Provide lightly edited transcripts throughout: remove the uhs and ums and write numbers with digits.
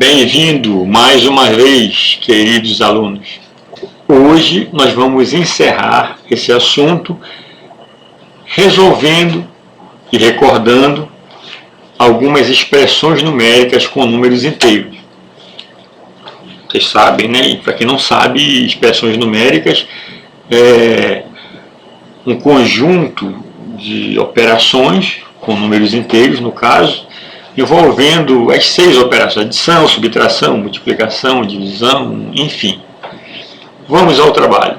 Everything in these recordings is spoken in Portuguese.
Bem-vindo mais uma vez, queridos alunos. Hoje nós vamos encerrar esse assunto resolvendo e recordando algumas expressões numéricas com números inteiros. Vocês sabem, né? Para quem não sabe, expressões numéricas é um conjunto de operações com números inteiros, no caso, envolvendo as 6 operações: adição, subtração, multiplicação, divisão, enfim. Vamos ao trabalho.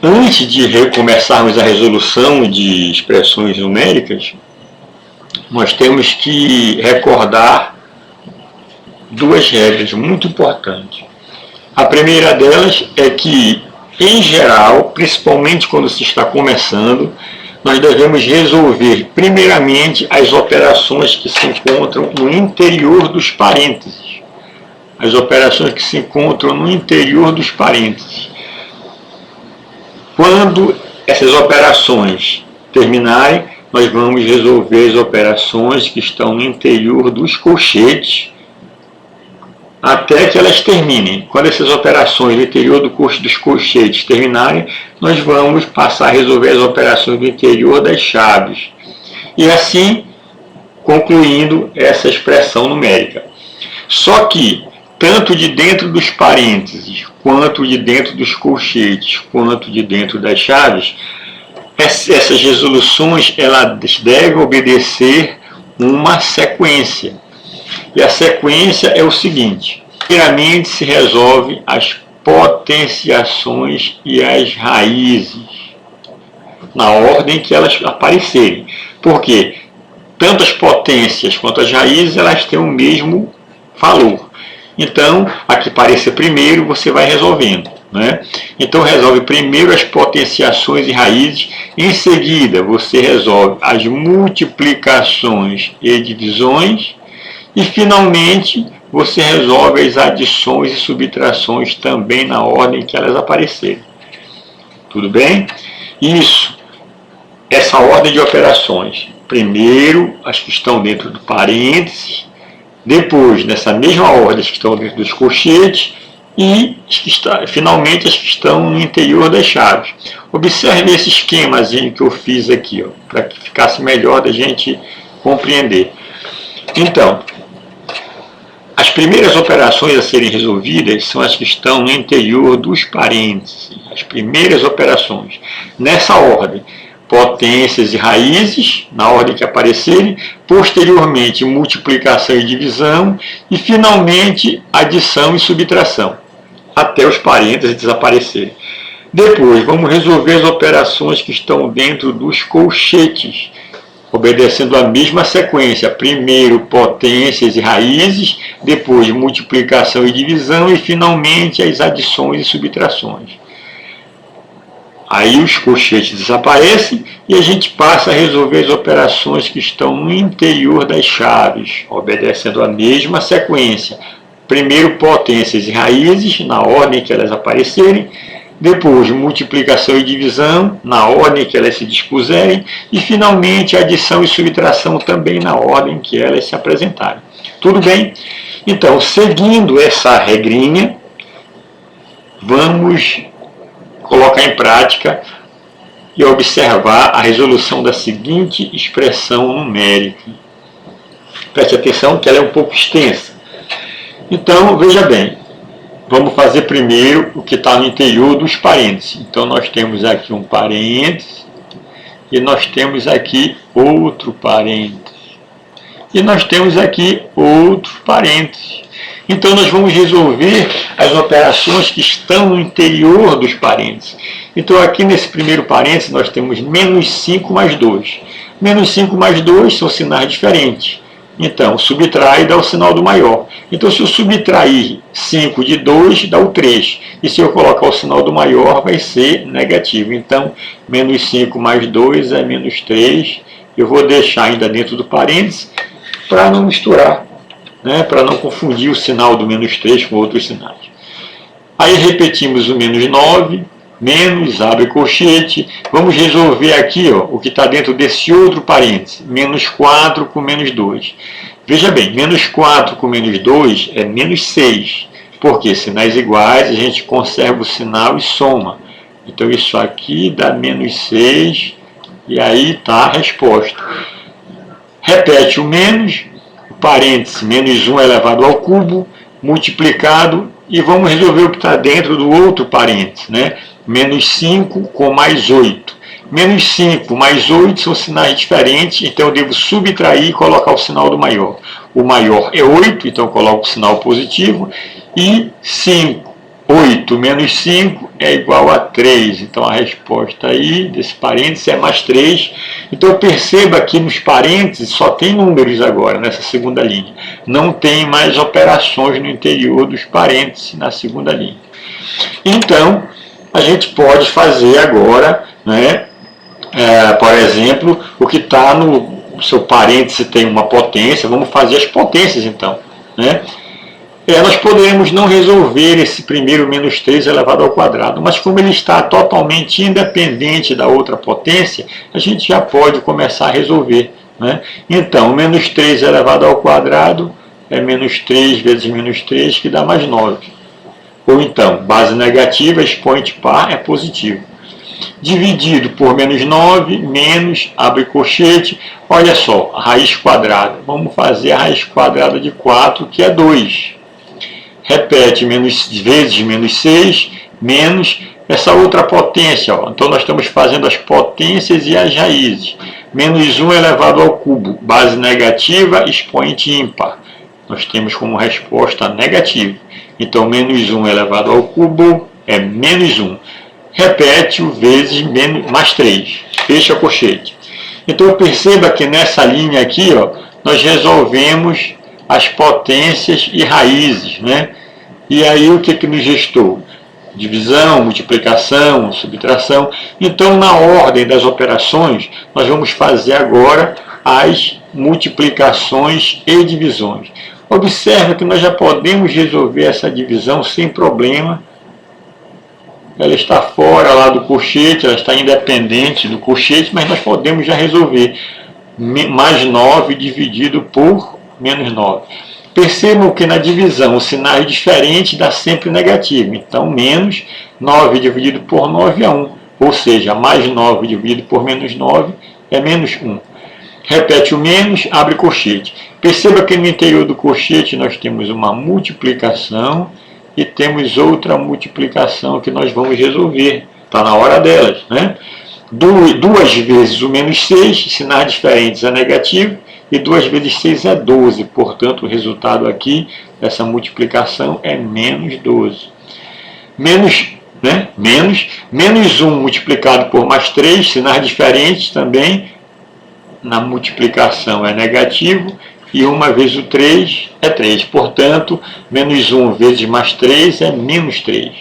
Antes de recomeçarmos a resolução de expressões numéricas, nós temos que recordar 2 regras muito importantes. A primeira delas é que, em geral, principalmente quando se está começando, nós devemos resolver primeiramente as operações que se encontram no interior dos parênteses. As operações que se encontram no interior dos parênteses. Quando essas operações terminarem, nós vamos resolver as operações que estão no interior dos colchetes até que elas terminem. Quando essas operações no interior dos colchetes terminarem, nós vamos passar a resolver as operações do interior das chaves. E assim, concluindo essa expressão numérica. Só que, tanto de dentro dos parênteses, quanto de dentro dos colchetes, quanto de dentro das chaves, essas resoluções elas devem obedecer uma sequência. E a sequência é o seguinte: primeiramente se resolve as potenciações e as raízes, na ordem que elas aparecerem. Por quê? Tanto as potências quanto as raízes elas têm o mesmo valor. Então, a que aparecer primeiro, você vai resolvendo, né? Então, resolve primeiro as potenciações e raízes, em seguida, você resolve as multiplicações e divisões, e, finalmente, você resolve as adições e subtrações também na ordem que elas aparecerem. Tudo bem? Isso, essa ordem de operações. Primeiro, as que estão dentro do parênteses, depois, nessa mesma ordem, as que estão dentro dos colchetes e, finalmente, as que estão no interior das chaves. Observe esse esquemazinho que eu fiz aqui, para que ficasse melhor da gente compreender. Então, as primeiras operações a serem resolvidas são as que estão no interior dos parênteses. As primeiras operações. Nessa ordem, potências e raízes, na ordem que aparecerem, posteriormente multiplicação e divisão, e finalmente adição e subtração, até os parênteses desaparecerem. Depois, vamos resolver as operações que estão dentro dos colchetes, obedecendo a mesma sequência: primeiro potências e raízes, depois multiplicação e divisão, e finalmente as adições e subtrações. Aí os colchetes desaparecem e a gente passa a resolver as operações que estão no interior das chaves, obedecendo a mesma sequência: primeiro potências e raízes, na ordem que elas aparecerem, depois multiplicação e divisão, na ordem que elas se dispuserem, e finalmente adição e subtração também na ordem que elas se apresentarem. Tudo bem? Então, seguindo essa regrinha, vamos colocar em prática e observar a resolução da seguinte expressão numérica. Preste atenção que ela é um pouco extensa. Então, veja bem, vamos fazer primeiro o que está no interior dos parênteses. Então, nós temos aqui um parênteses e nós temos aqui outro parênteses. E nós temos aqui outro parênteses. Então, nós vamos resolver as operações que estão no interior dos parênteses. Então, aqui nesse primeiro parênteses, nós temos menos 5 mais 2. Menos 5 mais 2 são sinais diferentes. Então, subtrai dá o sinal do maior. Então, se eu subtrair 5 de 2, dá o 3. E se eu colocar o sinal do maior, vai ser negativo. Então, menos 5 mais 2 é menos 3. Eu vou deixar ainda dentro do parênteses para não misturar, né? Para não confundir o sinal do menos 3 com outros sinais. Aí repetimos o menos 9, menos, abre colchete. Vamos resolver aqui ó, o que está dentro desse outro parêntese. Menos 4 com menos 2. Veja bem, menos 4 com menos 2 é menos 6. Porque sinais iguais, a gente conserva o sinal e soma. Então isso aqui dá menos 6. E aí está a resposta. Repete o menos, o parêntese menos 1 elevado ao cubo, multiplicado, e vamos resolver o que está dentro do outro parêntese, né? Menos 5 com mais 8. Menos 5 mais 8 são sinais diferentes, então eu devo subtrair e colocar o sinal do maior. O maior é 8, então eu coloco o sinal positivo, e 8 menos 5 é igual a 3. Então a resposta aí desse parêntese é mais 3. Então perceba que nos parênteses só tem números agora, nessa segunda linha. Não tem mais operações no interior dos parênteses na segunda linha. Então, a gente pode fazer agora, né, por exemplo, o que está no seu parêntese tem uma potência. Vamos fazer as potências então, né? Nós poderemos não resolver esse primeiro menos 3 elevado ao quadrado, mas como ele está totalmente independente da outra potência, a gente já pode começar a resolver, né? Então, menos 3 elevado ao quadrado é menos 3 vezes menos 3, que dá mais 9. Ou então, base negativa, expoente par é positivo. Dividido por menos 9, menos, abre colchete, olha só, a raiz quadrada. Vamos fazer a raiz quadrada de 4, que é 2. Repete menos vezes menos 6, menos essa outra potência. Ó. Então, nós estamos fazendo as potências e as raízes. Menos 1 elevado ao cubo, base negativa, expoente ímpar. Nós temos como resposta negativo. Então, menos 1 elevado ao cubo é menos 1. Repete o vezes menos, mais 3. Fecha a colchete. Então, perceba que nessa linha aqui, ó, nós resolvemos as potências e raízes, né? E aí o que nos restou? Divisão, multiplicação, subtração. Então, na ordem das operações, nós vamos fazer agora as multiplicações e divisões. Observe que nós já podemos resolver essa divisão sem problema. Ela está fora lá do colchete, ela está independente do colchete, mas nós podemos já resolver. Mais 9 dividido por menos 9. Percebam que na divisão o sinal é diferente, dá sempre negativo. Então, menos 9 dividido por 9 é 1. Ou seja, mais 9 dividido por menos 9 é menos 1. Repete o menos, abre colchete. Perceba que no interior do colchete nós temos uma multiplicação e temos outra multiplicação que nós vamos resolver. Está na hora delas, né? 2 vezes o menos 6, sinais diferentes é negativo, e 2 vezes 6 é 12. Portanto, o resultado aqui dessa multiplicação é menos 12. Menos 1 multiplicado por mais 3, sinais diferentes também, na multiplicação é negativo, e 1 vezes o 3 é 3. Portanto, menos 1 vezes mais 3 é menos 3.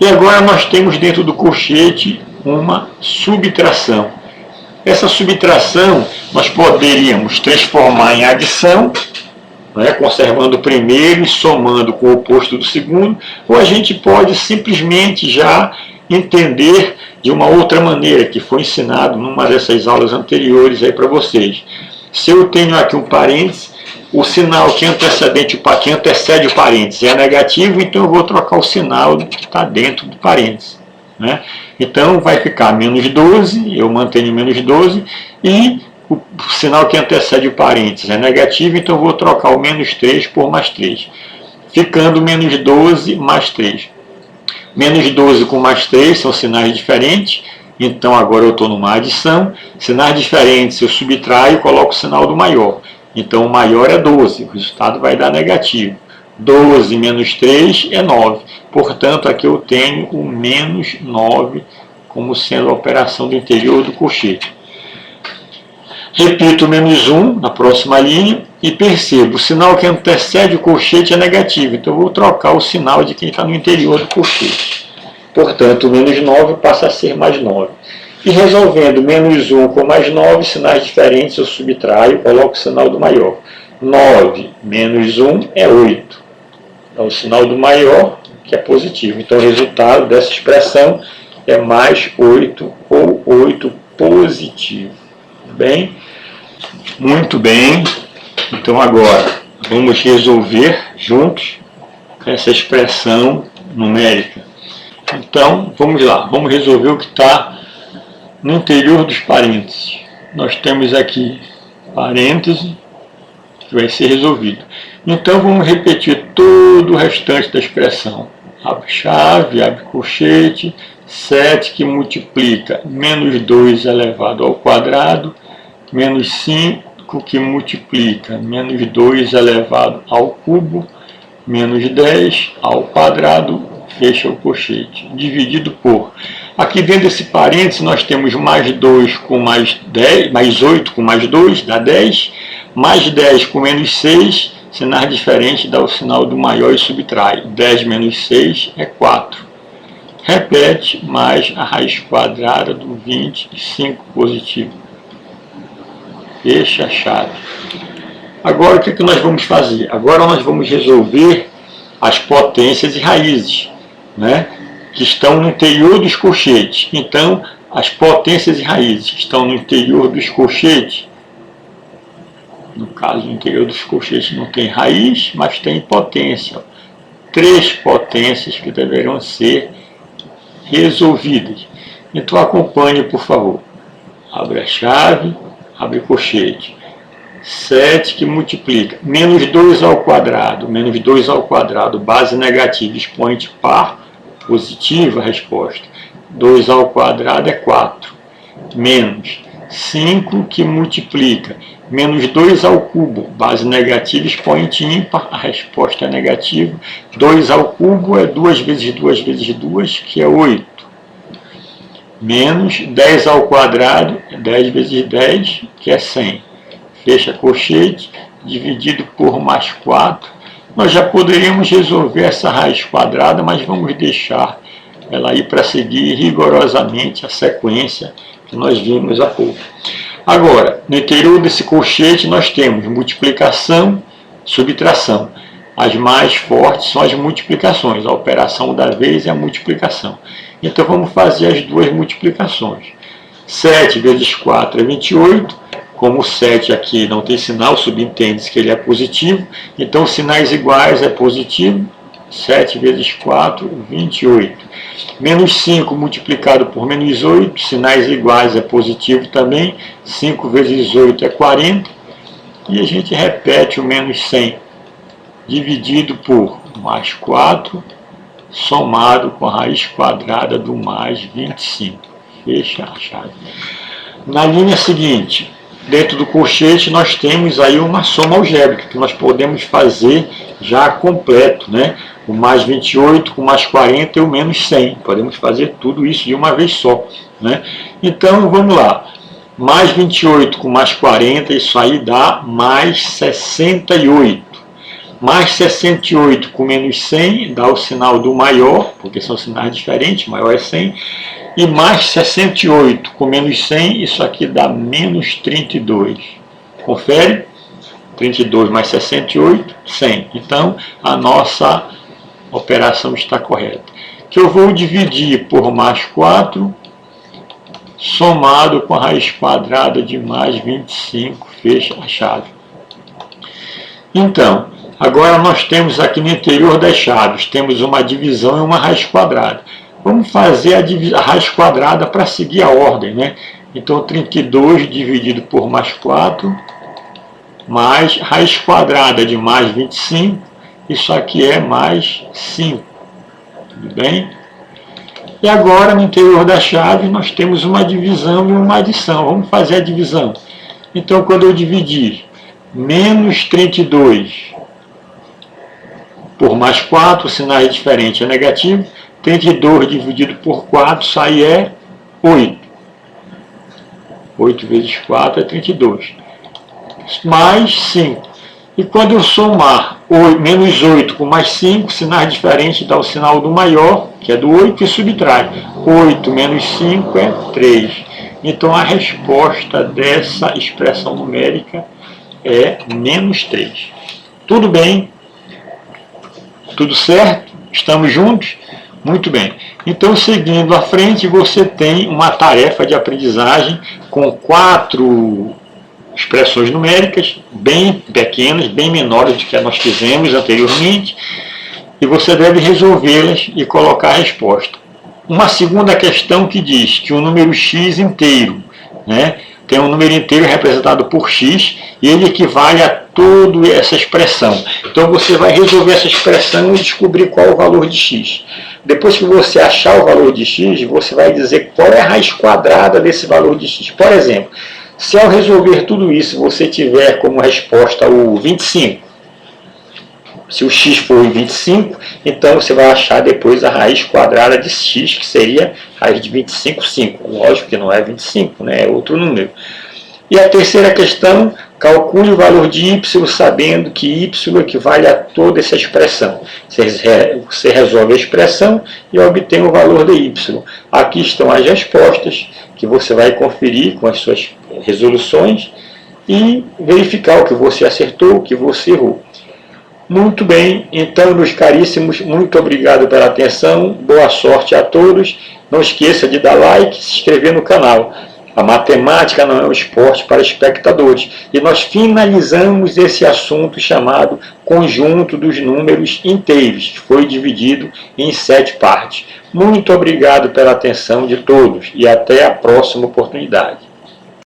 E agora nós temos dentro do colchete uma subtração. Essa subtração nós poderíamos transformar em adição, né, conservando o primeiro e somando com o oposto do segundo, ou a gente pode simplesmente já entender de uma outra maneira, que foi ensinado numa dessas aulas anteriores aí para vocês. Se eu tenho aqui um parêntese, o sinal que antecede o parêntese é negativo, então eu vou trocar o sinal que está dentro do parêntese, né? Então vai ficar menos 12, eu mantenho menos 12, e o sinal que antecede o parêntese é negativo, então eu vou trocar o menos 3 por mais 3, ficando menos 12 mais 3. Menos 12 com mais 3 são sinais diferentes, então agora eu estou numa adição. Sinais diferentes eu subtraio e coloco o sinal do maior. Então o maior é 12, o resultado vai dar negativo. 12 menos 3 é 9. Portanto, aqui eu tenho o menos 9 como sendo a operação do interior do colchete. Repito o menos 1 na próxima linha e percebo, o sinal que antecede o colchete é negativo. Então eu vou trocar o sinal de quem está no interior do colchete. Portanto, o menos 9 passa a ser mais 9. E resolvendo menos 1 com mais 9, sinais diferentes eu subtraio, coloco o sinal do maior. 9 menos 1 é 8. Então, o sinal do maior que é positivo. Então, o resultado dessa expressão é mais 8 ou 8 positivo. Bem? Muito bem. Então, agora, vamos resolver juntos essa expressão numérica. Então, vamos lá. Vamos resolver o que está no interior dos parênteses. Nós temos aqui parêntese, que vai ser resolvido. Então, vamos repetir todo o restante da expressão. Abre chave, abre colchete, 7 que multiplica menos 2 elevado ao quadrado, menos 5 que multiplica menos 2 elevado ao cubo, menos 10 ao quadrado, fecha o colchete, dividido por... Aqui dentro desse parênteses nós temos mais 2 com mais 10, mais 8 com mais 2, dá 10, mais 10 com menos 6, sinais diferentes, dá o sinal do maior e subtrai. 10 menos 6 é 4. Repete, mais a raiz quadrada do 25 positivo. Fecha a chave. Agora o que nós vamos fazer? Agora nós vamos resolver as potências e raízes, né, que estão no interior dos colchetes. Então, as potências e raízes que estão no interior dos colchetes, no caso, no interior dos colchetes não tem raiz, mas tem potência. 3 potências que deverão ser resolvidas. Então, acompanhe, por favor. Abre a chave, abre o colchete. 7 que multiplica menos 2 ao quadrado, menos 2 ao quadrado, base negativa, expoente par, positiva a resposta. 2 ao quadrado é 4. Menos 5 que multiplica menos 2 ao cubo, base negativa, expoente ímpar, a resposta é negativa. 2 ao cubo é 2 vezes 2 vezes 2, que é 8. Menos 10 ao quadrado é 10 vezes 10, que é 100. Fecha colchete, dividido por mais 4. Nós já poderíamos resolver essa raiz quadrada, mas vamos deixar ela aí para seguir rigorosamente a sequência que nós vimos há pouco. Agora, no interior desse colchete nós temos multiplicação, subtração. As mais fortes são as multiplicações. A operação da vez é a multiplicação. Então vamos fazer as duas multiplicações. 7 vezes 4 é 28. Como o 7 aqui não tem sinal, subentende-se que ele é positivo. Então, sinais iguais é positivo. 7 vezes 4, 28. Menos 5 multiplicado por menos 8, sinais iguais é positivo também. 5 vezes 8 é 40. E a gente repete o menos 100, dividido por mais 4, somado com a raiz quadrada do mais 25. Fecha a chave. Na linha seguinte, dentro do colchete nós temos aí uma soma algébrica, que nós podemos fazer já completo, né? O mais 28 com mais 40 e o menos 100. Podemos fazer tudo isso de uma vez só, né? Então, vamos lá. Mais 28 com mais 40, isso aí dá mais 68. Mais 68 com menos 100 dá o sinal do maior, porque são sinais diferentes, maior é 100. E mais 68 com menos 100, isso aqui dá menos 32. Confere? 32 mais 68, 100. Então, a nossa operação está correta. Que eu vou dividir por mais 4, somado com a raiz quadrada de mais 25, fecha a chave. Então, agora nós temos aqui no interior das chaves, temos uma divisão e uma raiz quadrada. Vamos fazer a raiz quadrada para seguir a ordem, né? Então, 32 dividido por mais 4, mais raiz quadrada de mais 25, isso aqui é mais 5. Tudo bem? E agora, no interior da chave, nós temos uma divisão e uma adição. Vamos fazer a divisão. Então, quando eu dividir menos 32 por mais 4, o sinal é diferente, é negativo. 32 dividido por 4 sai é 8. 8 vezes 4 é 32. Mais 5. E quando eu somar menos 8 com mais 5, sinais diferentes dá o sinal do maior, que é do 8, e subtrai. 8 menos 5 é 3. Então a resposta dessa expressão numérica é menos 3. Tudo bem? Tudo certo? Estamos juntos? Muito bem. Então, seguindo à frente, você tem uma tarefa de aprendizagem com 4 expressões numéricas, bem pequenas, bem menores do que nós fizemos anteriormente, e você deve resolvê-las e colocar a resposta. Uma segunda questão que diz que o número x inteiro, né, tem um número inteiro representado por x e ele equivale a toda essa expressão. Então você vai resolver essa expressão e descobrir qual é o valor de x. Depois que você achar o valor de x, você vai dizer qual é a raiz quadrada desse valor de x. Por exemplo, se ao resolver tudo isso você tiver como resposta o 25, se o x for 25, então você vai achar depois a raiz quadrada de x, que seria a raiz de 25, 5. Lógico que não é 25, né? É outro número. E a terceira questão, calcule o valor de y sabendo que y equivale a toda essa expressão. Você resolve a expressão e obtém o valor de y. Aqui estão as respostas que você vai conferir com as suas resoluções e verificar o que você acertou, o que você errou. Muito bem, então, meus caríssimos, muito obrigado pela atenção, boa sorte a todos. Não esqueça de dar like e se inscrever no canal. A matemática não é um esporte para espectadores. E nós finalizamos esse assunto chamado conjunto dos números inteiros, que foi dividido em 7 partes. Muito obrigado pela atenção de todos e até a próxima oportunidade.